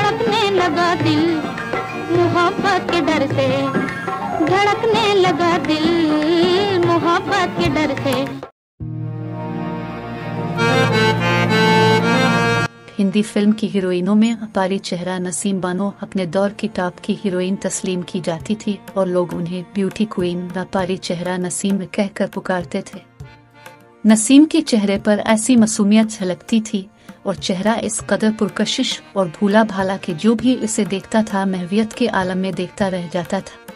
धड़कने लगा दिल मोहब्बत के डर से, धड़कने लगा दिल मोहब्बत के डर से। हिंदी फिल्म की हीरोइनों में अपारी चेहरा नसीम बानो अपने दौर की टॉप की हीरोइन तस्लीम की जाती थी और लोग उन्हें ब्यूटी क्वीन अपारी चेहरा नसीम कहकर पुकारते थे। नसीम के चेहरे पर ऐसी मासूमियत झलकती थी और चेहरा इस कदर पुरकशिश और भूला भाला कि जो भी इसे देखता था महवियत के आलम में देखता रह जाता था।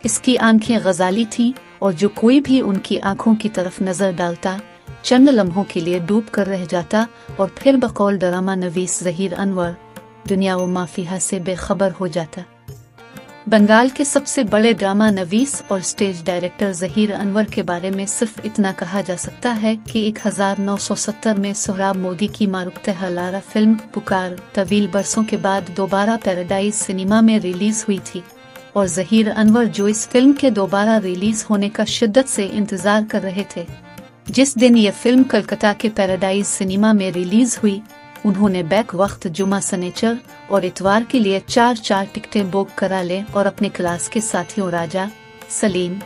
इसकी आंखें गजाली थीं और जो कोई भी उनकी आंखों की तरफ नजर डालता चंद लम्हों के लिए डूब कर रह जाता और फिर बकौल ड्रामा नवीस ज़हीर अनवर दुनिया व माफिया से बेखबर हो जाता। बंगाल के सबसे बड़े ड्रामा नवीस और स्टेज डायरेक्टर ज़हीर अनवर के बारे में सिर्फ इतना कहा जा सकता है कि 1970 में सोहराब मोदी की मारुख्ते हलारा फिल्म पुकार तवील बरसों के बाद दोबारा पैराडाइज सिनेमा में रिलीज हुई थी और ज़हीर अनवर जो इस फिल्म के दोबारा रिलीज होने का शिद्दत से इंतजार कर रहे थे। जिस दिन ये फिल्म कलकत्ता के पैराडाइज सिनेमा में रिलीज हुई उन्होंने बैक वक्त जुमा सनेचर और इतवार के लिए 4 टिकटें बुक करा ले और अपने क्लास के साथियों राजा, सलीम,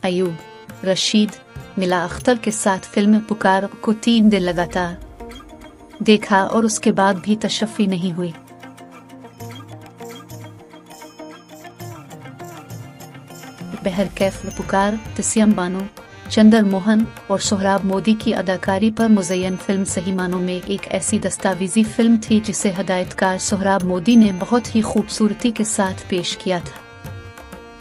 अयूब, रशीद, मिला अख्तर के साथ फिल्म पुकार को 3 दिन लगातार देखा और उसके बाद भी तशफ़ी नहीं हुई। बहरकैफ पुकार तस्यम बानो, चंदर मोहन और सोहराब मोदी की अदाकारी पर मुज़य्यन फिल्म सही मानों में एक ऐसी दस्तावेजी फिल्म थी जिसे हदायतकार सोहराब मोदी ने बहुत ही खूबसूरती के साथ पेश किया था।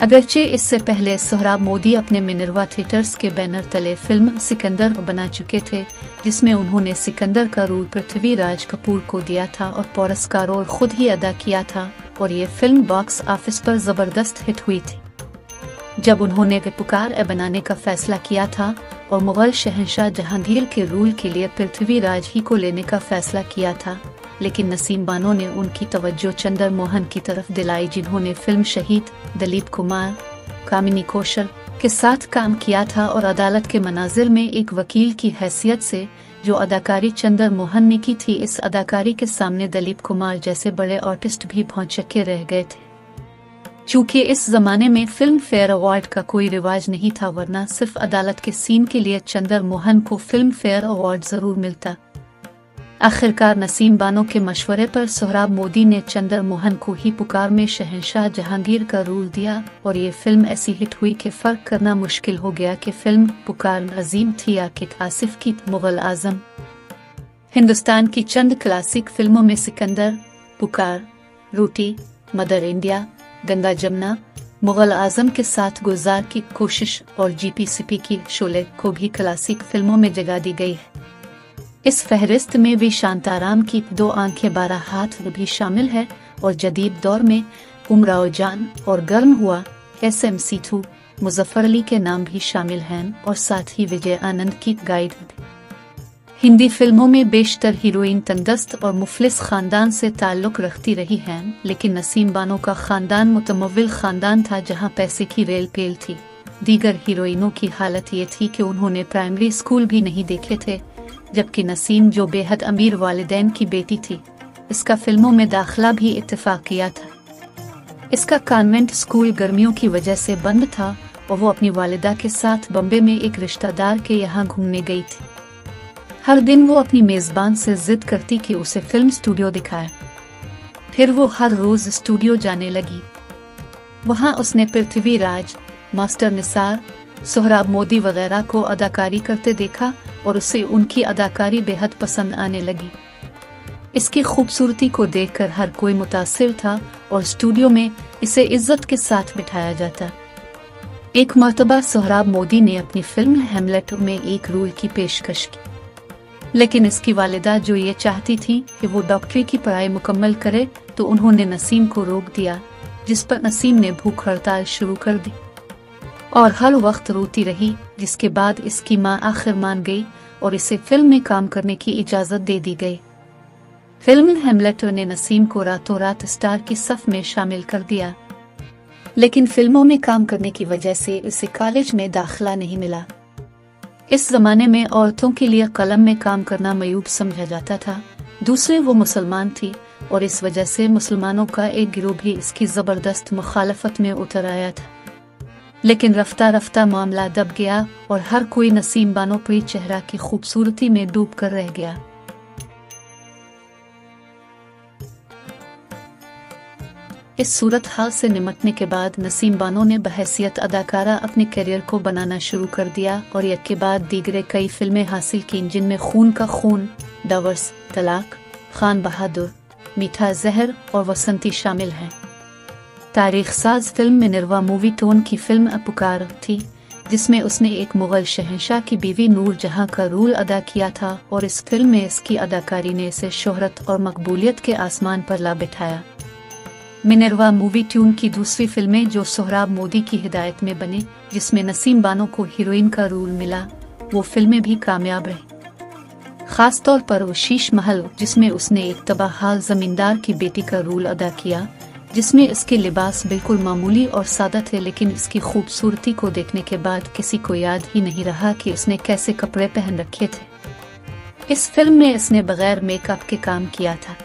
अगरचे इससे पहले सोहराब मोदी अपने मिनरवा थिएटर्स के बैनर तले फिल्म सिकंदर बना चुके थे जिसमें उन्होंने सिकंदर का रोल पृथ्वीराज कपूर को दिया था और पोरस का रोल खुद ही अदा किया था और ये फिल्म बॉक्स ऑफिस पर जबरदस्त हिट हुई थी। जब उन्होंने पुकार बनाने का फैसला किया था और मुगल शहंशाह जहांगीर के रूल के लिए पृथ्वीराज ही को लेने का फैसला किया था, लेकिन नसीम बानो ने उनकी तवज्जो चंदर मोहन की तरफ दिलाई जिन्होंने फिल्म शहीद दिलीप कुमार, कामिनी कौशल के साथ काम किया था और अदालत के मनाजिर में एक वकील की हैसियत से जो अदाकारी चंदर मोहन ने की थी, इस अदाकारी के सामने दिलीप कुमार जैसे बड़े आर्टिस्ट भी भौंचक्के रह गए थे। चूँकि इस जमाने में फिल्म फेयर अवार्ड का कोई रिवाज नहीं था, वरना सिर्फ अदालत के सीन के लिए चंदर मोहन को फिल्म फेयर अवार्ड जरूर मिलता। आखिरकार नसीम बानो के मशवरे पर सोहराब मोदी ने चंदर मोहन को ही पुकार में शहंशाह जहांगीर का रोल दिया और ये फिल्म ऐसी हिट हुई कि फर्क करना मुश्किल हो गया कि फिल्म पुकार अजीम थी या कि आसिफ की मुगल आजम। हिंदुस्तान की चंद क्लासिक फिल्मों में सिकंदर, पुकार, रोटी, मदर इंडिया, गंगा जमुना, मुगल आजम के साथ गुलजार की कोशिश और जीपीसीपी की शोले को भी क्लासिक फिल्मों में जगह दी गई है। इस फहरिस्त में भी शांताराम की 2 आंखें 12 हाथ भी शामिल है और जदीद दौर में उमराव जान और गर्म हुआ SM-2 मुजफ्फर अली के नाम भी शामिल हैं और साथ ही विजय आनंद की गाइड भी। हिंदी फिल्मों में बेशतर हीरोइन तंगदस्त और मुफलिस खानदान से ताल्लुक रखती रही हैं, लेकिन नसीम बानो का खानदान मुतमव्विल खानदान था जहां पैसे की रेल पेल थी। दीगर हीरोइनों की हालत ये थी कि उन्होंने प्राइमरी स्कूल भी नहीं देखे थे, जबकि नसीम जो बेहद अमीर वालिदैन की बेटी थी, इसका फिल्मों में दाखिला भी इत्तेफाक किया था। इसका कॉन्वेंट स्कूल गर्मियों की वजह से बंद था और वो अपनी वालिदा के साथ बम्बे में एक रिश्तेदार के यहाँ घूमने गई थी। हर दिन वो अपनी मेजबान से जिद करती कि उसे फिल्म स्टूडियो दिखाए। फिर वो हर रोज स्टूडियो जाने लगी। वहाँ उसने पृथ्वीराज, मास्टर निसार, सोहराब मोदी वगैरह को अदाकारी करते देखा और उसे उनकी अदाकारी बेहद पसंद आने लगी। इसकी खूबसूरती को देखकर हर कोई मुतासिर था और स्टूडियो में इसे इज्जत के साथ बिठाया जाता। एक मर्तबा सोहराब मोदी ने अपनी फिल्म हेमलेट में एक रोल की पेशकश की, लेकिन इसकी वालिदा जो ये चाहती थी कि वो डॉक्टरी की पढ़ाई मुकम्मल करे, तो उन्होंने नसीम को रोक दिया, जिस पर नसीम ने भूख हड़ताल शुरू कर दी और हर वक्त रोती रही, जिसके बाद इसकी मां आखिर मान गई और इसे फिल्म में काम करने की इजाजत दे दी गई। फिल्म हेमलेट ने नसीम को रातों रात स्टार की सफ में शामिल कर दिया, लेकिन फिल्मों में काम करने की वजह से इसे कॉलेज में दाखिला नहीं मिला। इस जमाने में औरतों के लिए कलम में काम करना मयूब समझा जाता था। दूसरे वो मुसलमान थी और इस वजह से मुसलमानों का एक गिरोह भी इसकी ज़बरदस्त मुखालफत में उतर आया था। लेकिन रफ्ता रफ्ता मामला दब गया और हर कोई नसीम बानो परी चेहरा की खूबसूरती में डूब कर रह गया। इस सूरत हाल से निमटने के बाद नसीम बानो ने बहैसियत अदाकारा अपने करियर को बनाना शुरू कर दिया और एक के बाद दीगरे कई फिल्में हासिल की, जिनमें खून का खून, डवर्स, तलाक, खान बहादुर, मीठा जहर और वसंती शामिल हैं। तारीख साज फिल्म मिनरवा मूवी टोन की फिल्म अपुकार थी, जिसमें उसने एक मुगल शहंशाह की बीवी नूर जहां का रोल अदा किया था और इस फिल्म में इसकी अदाकारी ने इसे शोहरत और मकबूलियत के आसमान पर ला बिठाया। मिनरवा मूवी ट्यून की दूसरी फिल्में जो सोहराब मोदी की हिदायत में बनी, जिसमें नसीम बानो को हीरोइन का रोल मिला, वो फिल्में भी कामयाब रही। खास तौर पर वो शीश महल, जिसमें उसने एक तबाहाल जमींदार की बेटी का रोल अदा किया, जिसमें इसके लिबास बिल्कुल मामूली और सादा थे, लेकिन इसकी खूबसूरती को देखने के बाद किसी को याद ही नहीं रहा कि उसने कैसे कपड़े पहन रखे थे। इस फिल्म में इसने बगैर मेकअप के काम किया था।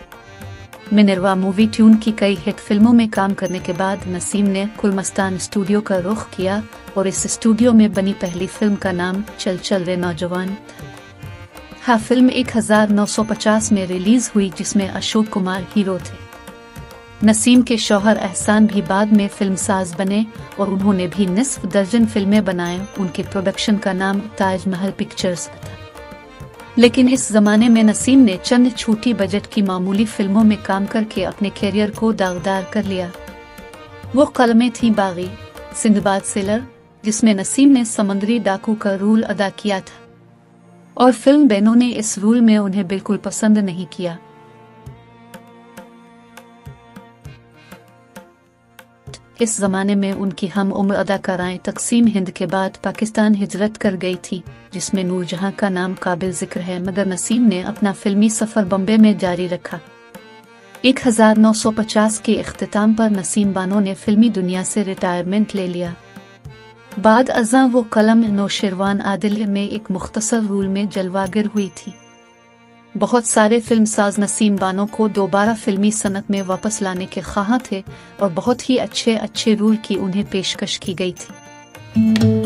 मिनरवा मूवी ट्यून की कई हिट फिल्मों में काम करने के बाद नसीम ने कुलमस्तान स्टूडियो का रुख किया और इस स्टूडियो में बनी पहली फिल्म का नाम चल चल रे नौजवान था। फिल्म 1950 में रिलीज हुई, जिसमें अशोक कुमार हीरो थे। नसीम के शौहर एहसान भी बाद में फिल्मसाज बने और उन्होंने भी निस्फ दर्जन फिल्में बनाए। उनके प्रोडक्शन का नाम ताजमहल पिक्चर्स था। लेकिन इस जमाने में नसीम ने चंद छोटी बजट की मामूली फिल्मों में काम करके अपने कैरियर को दागदार कर लिया। वो कलमें थी बागी, सिंदबाद सेलर, जिसमें नसीम ने समुद्री डाकू का रोल अदा किया था और फिल्म बैनों ने इस रोल में उन्हें बिल्कुल पसंद नहीं किया। इस जमाने में उनकी हम उम्र अदाकाराएं तकसीम हिंद के बाद पाकिस्तान हिजरत कर गई थी, जिसमें नूरजहां का नाम काबिल जिक्र है, मगर नसीम ने अपना फिल्मी सफर बम्बे में जारी रखा। 1950 के इख्तिताम पर नसीम बानो ने फिल्मी दुनिया से रिटायरमेंट ले लिया। बाद अज़ां वो कलम नौशेरवान आदिल में एक मुख्तसर रोल में जलवागर हुई थी। बहुत सारे फिल्मसाज नसीम बानो को दोबारा फिल्मी सनत में वापस लाने के ख्वाह थे और बहुत ही अच्छे रोल की उन्हें पेशकश की गई थी।